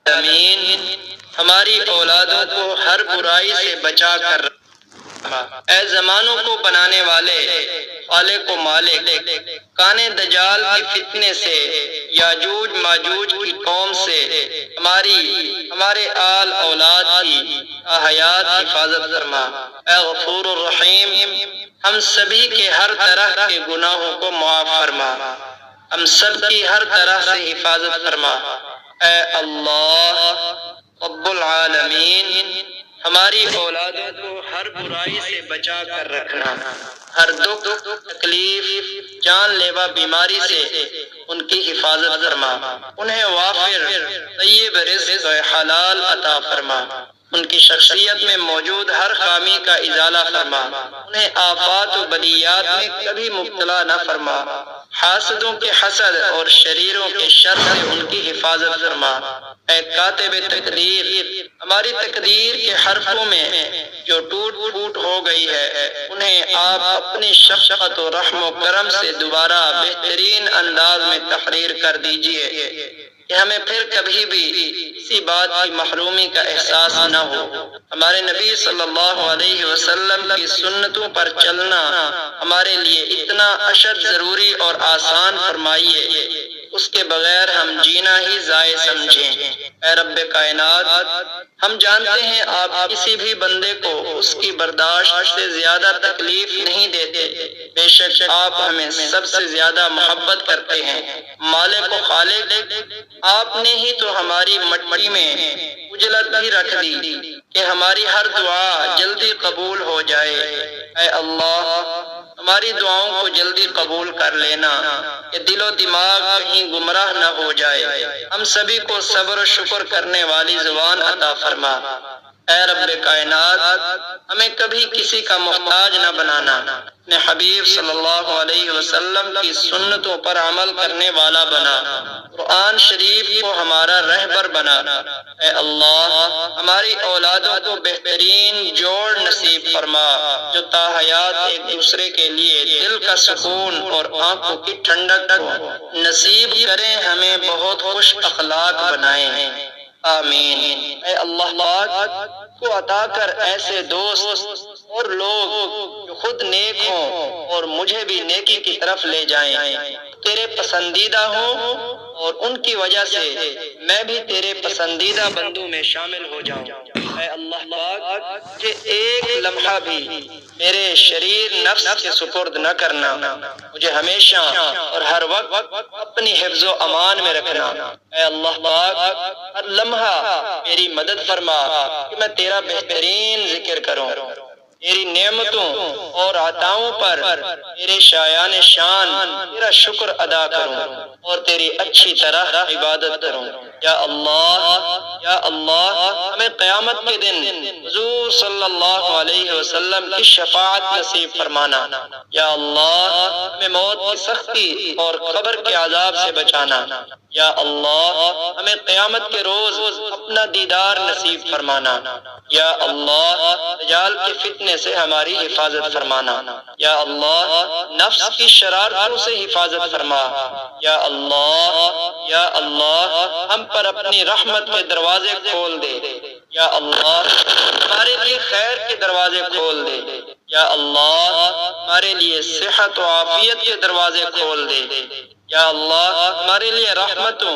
آمین ہماری اولادوں کو ہر برائی سے بچا کر رکھنا۔ اے زمانوں کو بنانے والے، خالق و مالک، کانے دجال کی فتنے سے، یاجوج ماجوج کی قوم سے ہمارے آل اولاد کی حیات حفاظت فرما۔ اے غفور الرحیم ہم سبھی کے ہر طرح کے گناہوں کو معاف فرما، ہم سب کی ہر طرح سے حفاظت فرما۔ اے اللہ رب العالمین ہماری اولادوں کو ہر برائی سے بچا کر رکھنا، ہر دکھ تکلیف جان لیوا بیماری سے ان کی حفاظت فرما، انہیں وافر طیب رزق حلال عطا فرما، ان کی شخصیت میں موجود ہر خامی کا ازالہ فرما، انہیں آفات و بلیات میں کبھی مبتلا نہ فرما، حاسدوں کے حسد اور شریروں کے شر سے ان کی حفاظت فرما۔ اے کاتب تقدیر ہماری تقدیر کے حرفوں میں جو ٹوٹ پھوٹ ہو گئی ہے انہیں آپ اپنی شفقت و رحم و کرم سے دوبارہ بہترین انداز میں تحریر کر دیجئے کہ ہمیں پھر کبھی بھی اسی بات کی محرومی کا احساس نہ ہو۔ ہمارے نبی صلی اللہ علیہ وسلم کی سنتوں پر چلنا ہمارے لیے اتنا اشد ضروری اور آسان فرمائیے، اس کے بغیر ہم جینا ہی ضائع سمجھیں۔ اے رب کائنات ہم جانتے ہیں آپ کسی بھی بندے کو اس کی برداشت سے زیادہ تکلیف نہیں دیتے، بے شک آپ ہمیں سب سے زیادہ محبت کرتے ہیں۔ مالک و خالق آپ نے ہی تو ہماری مٹی میں اجلت بھی رکھ دی کہ ہماری ہر دعا جلدی قبول ہو جائے۔ اے اللہ ہماری دعاؤں کو جلدی قبول کر لینا کہ دل و دماغ کہیں گمراہ نہ ہو جائے۔ ہم سبھی کو صبر و شکر کرنے والی زبان عطا فرما۔ اے رب کائنات ہمیں کبھی کسی کا محتاج نہ بنانا، اپنے حبیب صلی اللہ علیہ وسلم کی سنتوں پر عمل کرنے والا بنا، قرآن شریف کو ہمارا رہبر بنا۔ اے اللہ ہماری اولادوں کو بہترین جوڑ نصیب فرما جو تا حیات ایک دوسرے کے لیے دل کا سکون اور آنکھوں کی ٹھنڈک نصیب کریں، ہمیں بہت خوش اخلاق بنائیں، آمین۔ اے اللہ پاک کو عطا کر ایسے دوست اور لوگ جو خود نیک ہوں اور مجھے بھی نیکی کی طرف لے جائیں، تیرے پسندیدہ ہوں اور ان کی وجہ سے میں بھی تیرے پسندیدہ بندوں میں شامل ہو جاؤں۔ اے اللہ پاک مجھے ایک لمحہ بھی میرے شریر نفس کے سپرد نہ کرنا، مجھے ہمیشہ اور ہر وقت اپنی حفظ و امان میں رکھنا۔ اے اللہ پاک ہر لمحہ میری مدد فرما کہ میں تیرا بہترین ذکر کروں، تیری نعمتوں اور عطاؤں پر تیرے شایان شان تیرا شکر ادا کروں اور تیری اچھی طرح عبادت کروں۔ یا اللہ ہمیں قیامت کے دن حضور صلی اللہ علیہ وسلم کی شفاعت نصیب فرمانا۔ یا اللہ ہمیں موت کی سختی اور قبر کے عذاب سے بچانا۔ یا اللہ ہمیں قیامت کے روز اپنا دیدار نصیب فرمانا۔ یا اللہ دجال کے فتنے سے ہماری حفاظت فرمانا۔ یا اللہ نفس کی شرارتوں سے حفاظت فرما۔ یا اللہ ہم پر اپنی رحمت کے دروازے کھول دے۔ یا اللہ ہمارے لیے خیر کے دروازے کھول دے۔ یا اللہ ہمارے لیے صحت و عافیت کے دروازے کھول دے۔ یا اللہ ہمارے لیے رحمتوں،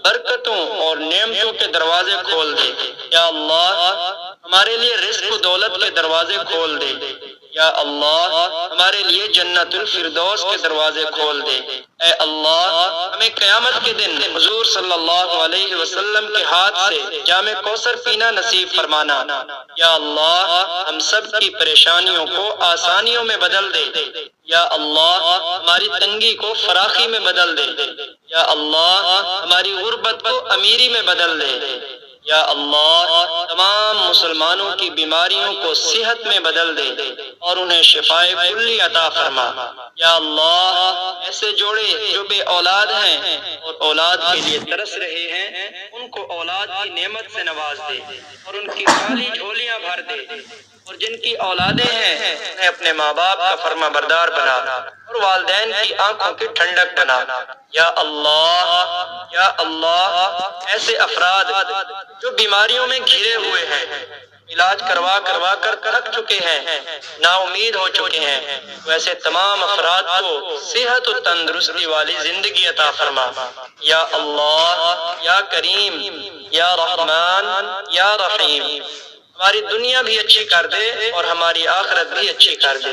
برکتوں اور نعمتوں کے دروازے کھول دے۔ یا اللہ ہمارے لیے رزق و دولت کے دروازے کھول دے۔ یا اللہ ہمارے لیے جنت الفردوس کے دروازے کھول دے۔ اے اللہ ہمیں قیامت کے دن حضور صلی اللہ علیہ وسلم کے ہاتھ سے جام کوثر پینا نصیب فرمانا۔ یا اللہ ہم سب کی پریشانیوں کو آسانیوں میں بدل دے۔ یا اللہ ہماری تنگی کو فراخی میں بدل دے۔ یا اللہ ہماری غربت کو امیری میں بدل دے۔ یا اللہ تمام مسلمانوں کی بیماریوں کو صحت میں بدل دے اور انہیں شفائے کلی عطا فرما۔ یا اللہ ایسے جوڑے جو بے اولاد ہیں اور اولاد کے لیے ترس رہے ہیں ان کو اولاد کی نعمت سے نواز دے اور ان کی خالی جھولیاں بھر دے، اور جن کی اولادیں ہیں انہیں اپنے ماں باپ کا فرما بردار بنا۔ اور والدین کی آنکھوں کی ٹھنڈک بنا۔ یا اللہ ایسے افراد جو بیماریوں میں گھرے ہوئے ہیں، علاج کروا کر تھک چکے ہیں، نا امید ہو چکے ہیں، ویسے تمام افراد کو صحت و تندرستی والی زندگی عطا فرما۔ یا اللہ یا کریم یا رحمان یا رحیم، ہماری دنیا بھی اچھی کر دے اور ہماری آخرت بھی اچھی کر دے۔